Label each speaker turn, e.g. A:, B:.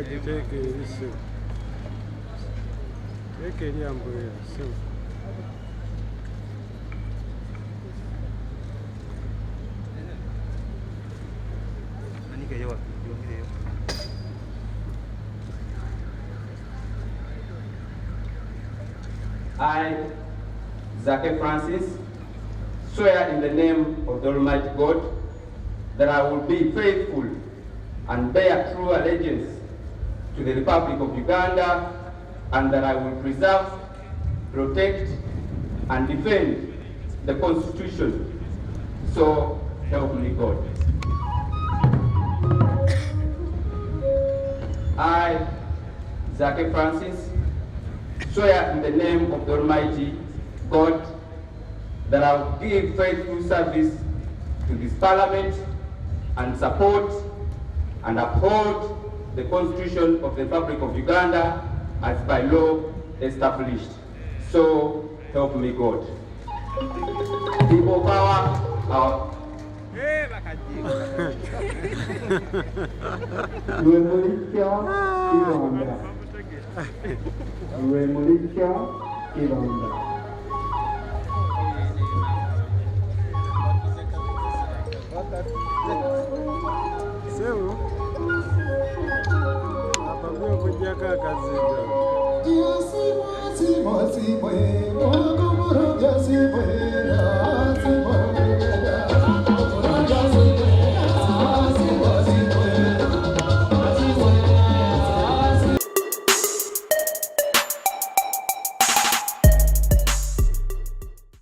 A: take this. Take any umbrella. So.
B: I, Zake Francis, swear in the name of the Almighty God that I will be faithful and bear true allegiance to the Republic of Uganda, and that I will preserve, protect, and defend the Constitution. So help me God. I, Zake Francis, swear in the name of the Almighty God that I will give faithful service to this Parliament and support and uphold the Constitution of the Republic of Uganda as by law established. So help me God. People power, our
A: Sebo apagwe kujaka kazinda